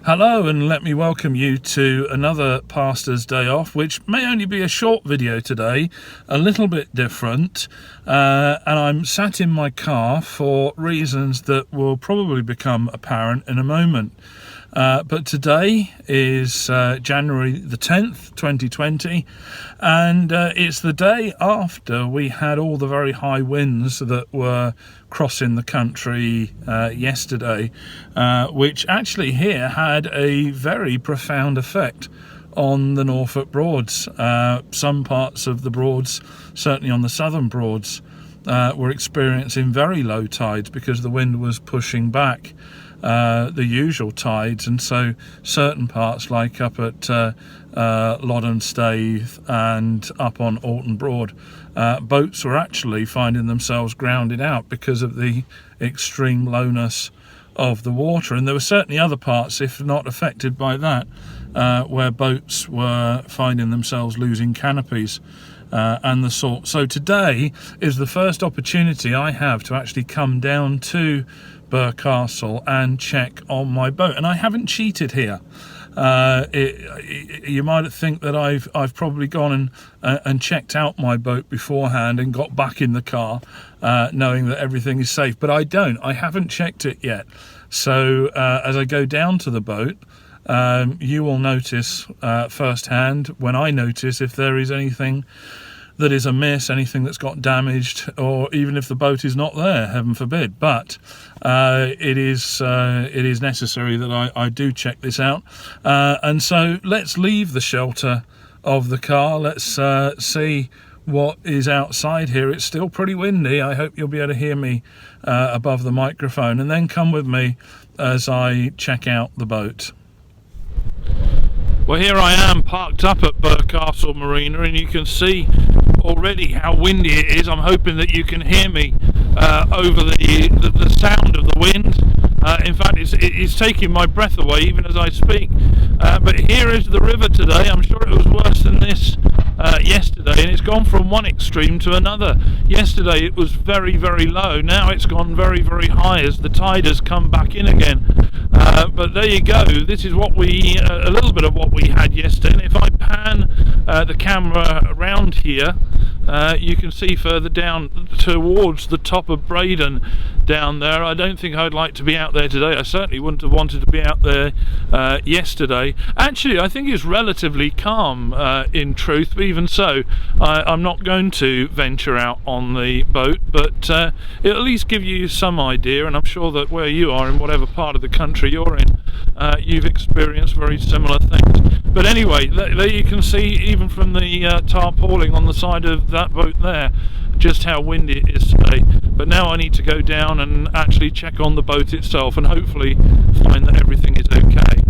Hello, and let me welcome you to another Pastor's Day Off, which may only be a short video today, a little bit different, and I'm sat in my car for reasons that will probably become apparent in a moment. But today is January the 10th, 2020, and it's the day after we had all the very high winds that were crossing the country yesterday, which actually here had a very profound effect on the Norfolk Broads. Some parts of the Broads, certainly on the southern Broads, were experiencing very low tides because the wind was pushing back the usual tides, and so certain parts like up at Loddon Staithe and up on Alton Broad, boats were actually finding themselves grounded out because of the extreme lowness of the water. And there were certainly other parts, if not affected by that, where boats were finding themselves losing canopies and the sort. So today is the first opportunity I have to actually come down to Burgh Castle and check on my boat, and I haven't cheated here. You might think that I've probably gone and checked out my boat beforehand and got back in the car, knowing that everything is safe, but I don't. I haven't checked it yet. So as I go down to the boat, you will notice firsthand when I notice if there is anything that is amiss, anything that's got damaged, or even if the boat is not there, heaven forbid. But it is necessary that I do check this out. And so let's leave the shelter of the car. Let's see what is outside here. It's still pretty windy. I hope you'll be able to hear me above the microphone, and then come with me as I check out the boat. Well, here I am parked up at Burgh Castle Marina, and you can see already how windy it is. I'm hoping that you can hear me over the sound of the wind. In fact, it's taking my breath away even as I speak. But here is the river today. I'm sure it was worse than this yesterday, and it's gone from one extreme to another. Yesterday it was very, very low. Now it's gone very, very high as the tide has come back in again. But there you go. This is what a little bit of what we had yesterday. And if I pan the camera around here, you can see further down towards the top of Breydon down there. I don't think I'd like to be out there today. I certainly wouldn't have wanted to be out there yesterday. Actually, I think it's relatively calm in truth, but even so, I'm not going to venture out on the boat, but it'll at least give you some idea, and I'm sure that where you are, in whatever part of the country you're in, you've experienced very similar things. But anyway, there you can see, even from the tarpauling on the side of that boat there, just how windy it is today. But now I need to go down and actually check on the boat itself and hopefully find that everything is okay.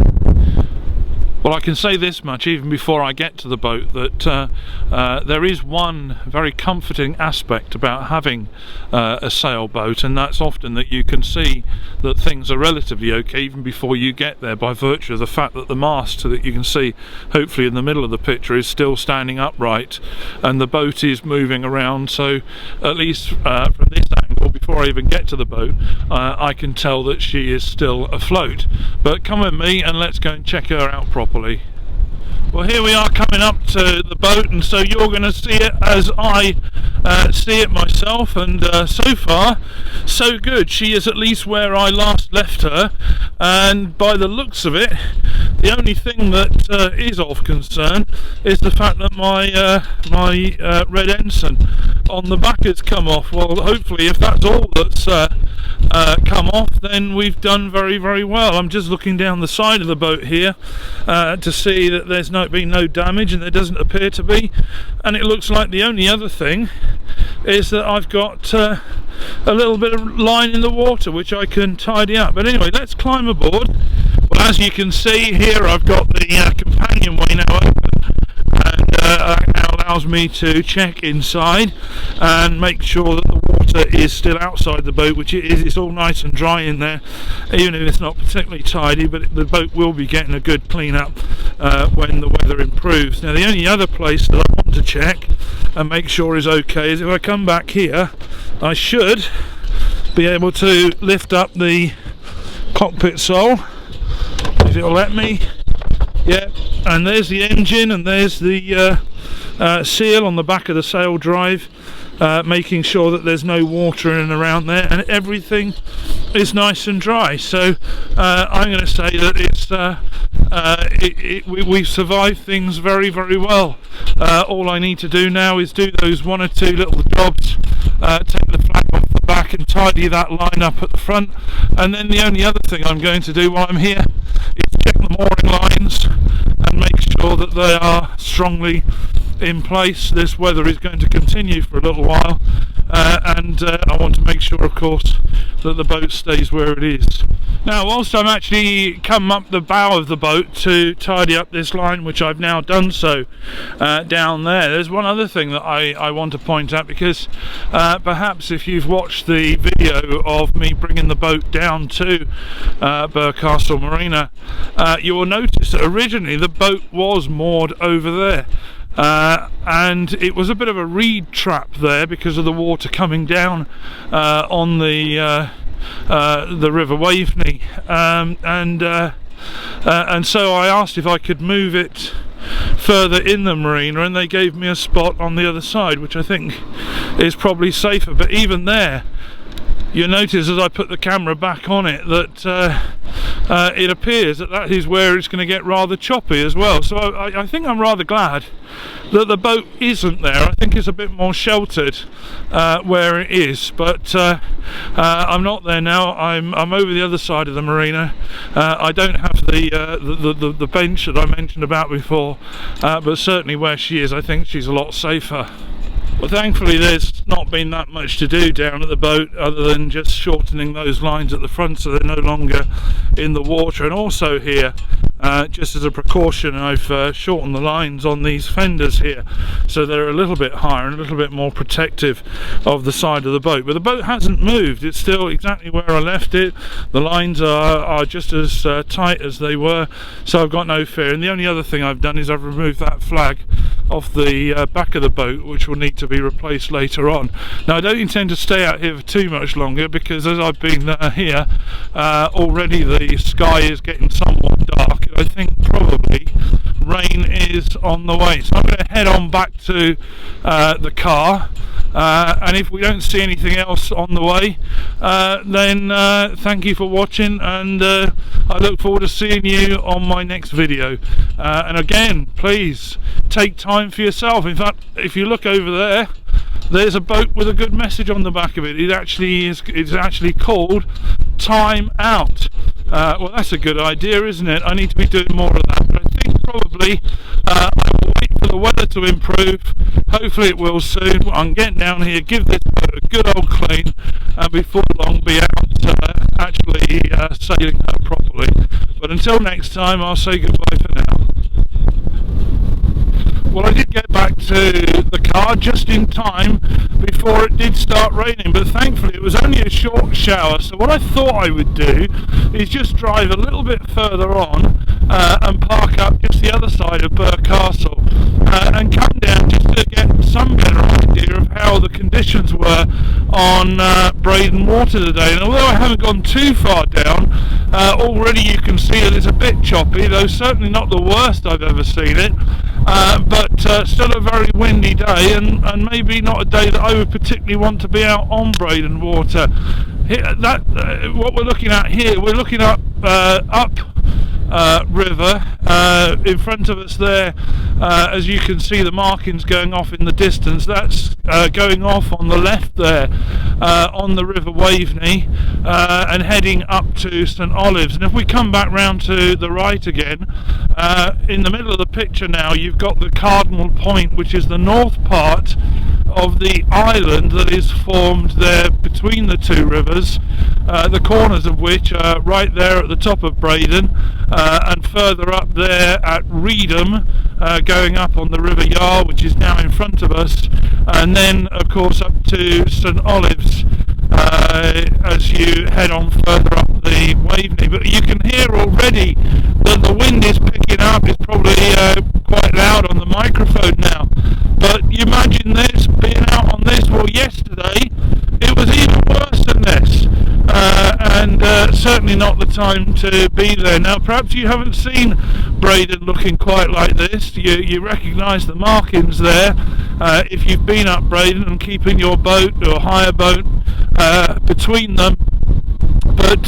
Well, I can say this much even before I get to the boat, that there is one very comforting aspect about having a sailboat, and that's often that you can see that things are relatively okay even before you get there, by virtue of the fact that the mast that you can see hopefully in the middle of the picture is still standing upright and the boat is moving around. So at least from this angle, before I even get to the boat, I can tell that she is still afloat. But come with me and let's go and check her out properly. Well, here we are coming up to the boat, and so you're going to see it as I see it myself, and so far so good. She is at least where I last left her, and by the looks of it, the only thing that is of concern is the fact that my red ensign on the back has come off. Well, hopefully if that's all that's come off, then we've done very, very well. I'm just looking down the side of the boat here to see that there's been no damage, and there doesn't appear to be, and it looks like the only other thing is that I've got a little bit of line in the water which I can tidy up. But anyway, let's climb aboard. Well, as you can see here, I've got the companionway now open, and that now allows me to check inside and make sure that the water is still outside the boat, which it is. It's all nice and dry in there, even if it's not particularly tidy, but the boat will be getting a good clean up when the weather improves. Now, the only other place that I want to check and make sure is okay is if I come back here, I should be able to lift up the cockpit sole. if it'll let me. Yeah, and there's the engine, and there's the seal on the back of the sail drive, making sure that there's no water in and around there, and everything is nice and dry. So I'm going to say that we've survived things very, very well. All I need to do now is do those one or two little jobs, take the flag off the back and tidy that line up at the front, and then the only other thing I'm going to do while I'm here is check the mooring lines and make sure that they are strongly in place. This weather is going to continue for a little while, and I want to make sure, of course, that the boat stays where it is. Now, whilst I'm actually come up the bow of the boat to tidy up this line, which I've now done so down there's one other thing that I want to point out, because perhaps if you've watched the video of me bringing the boat down to Burgh Marina, you will notice that originally the boat was moored over there. And it was a bit of a reed trap there because of the water coming down on the River Waveney, and so I asked if I could move it further in the marina, and they gave me a spot on the other side, which I think is probably safer. But even there, you notice as I put the camera back on it that it appears that is where it's going to get rather choppy as well. So I think I'm rather glad that the boat isn't there. I think it's a bit more sheltered where it is, but I'm not there now. I'm over the other side of the marina. I don't have the bench that I mentioned about before, but certainly where she is, I think she's a lot safer. Well, thankfully there's not been that much to do down at the boat other than just shortening those lines at the front so they're no longer in the water. And also here, just as a precaution, I've shortened the lines on these fenders here so they're a little bit higher and a little bit more protective of the side of the boat. But the boat hasn't moved, it's still exactly where I left it. The lines are just as tight as they were, so I've got no fear. And the only other thing I've done is I've removed that flag off the back of the boat, which will need to be replaced later on. Now, I don't intend to stay out here for too much longer, because as I've been here already, the sky is getting somewhat dark, and I think probably rain is on the way. So I'm going to head on back to the car, and if we don't see anything else on the way, then thank you for watching, and I look forward to seeing you on my next video. And again, please take time for yourself. In fact, if you look over there, there's a boat with a good message on the back of it. It's actually called Time Out. Well, that's a good idea, isn't it? I need to be doing more of that, but I think probably I will wait for the weather to improve. Hopefully it will soon. I'm getting down here, give this boat a good old clean, and before long be out actually sailing her properly. But until next time, I'll say goodbye for now. Well, I did get back to the car just in time before it did start raining, but thankfully it was only a short shower. So what I thought I would do is just drive a little bit further on and park up just the other side of Burgh Castle and come down just to get some better idea of how the conditions were on Breydon Water today. And although I haven't gone too far down, already you can see that it's a bit choppy, though certainly not the worst I've ever seen it. But still a very windy day, and maybe not a day that I would particularly want to be out on Breydon Water. What we're looking at here, we're looking up river. In front of us there, as you can see, the markings going off in the distance. That's going off on the left there on the River Waveney and heading up to St Olave's. And if we come back round to the right again, in the middle of the picture now, you've got the Cardinal Point, which is the north part of the island that is formed there between the two rivers, the corners of which are right there at the top of Breydon, and further up there at Reedham, going up on the River Yar, which is now in front of us, and then of course up to St Olave's as you head on further up the Waveney. But you can hear already that the wind is picking up. It's probably quite loud on the microphone now, but you imagine this, being out on this. Well, yesterday it was even worse than this, and certainly not the time to be there. Now, perhaps you haven't seen Breydon looking quite like this. You recognise the markings there if you've been up Breydon and keeping your boat or hire boat between them. But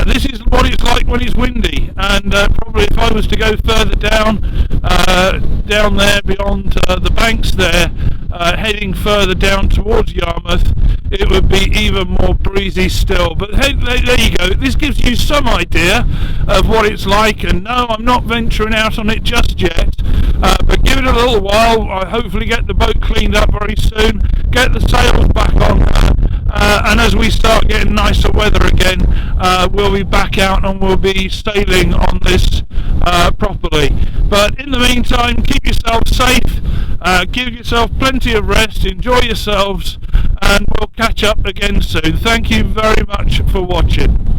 this is what it's like when it's windy, and probably if I was to go further down there beyond the banks there, heading further down towards Yarmouth, it would be even more breezy still. But hey, there you go. This gives you some idea of what it's like, and no, I'm not venturing out on it just yet, but give it a little while. I'll hopefully get the boat cleaned up very soon, get the sails back on her, and as we start getting nicer weather again, we'll be back out and we'll be sailing on this properly. But in the meantime, keep yourself safe, give yourself plenty of rest, enjoy yourselves, and we'll catch up again soon. Thank you very much for watching.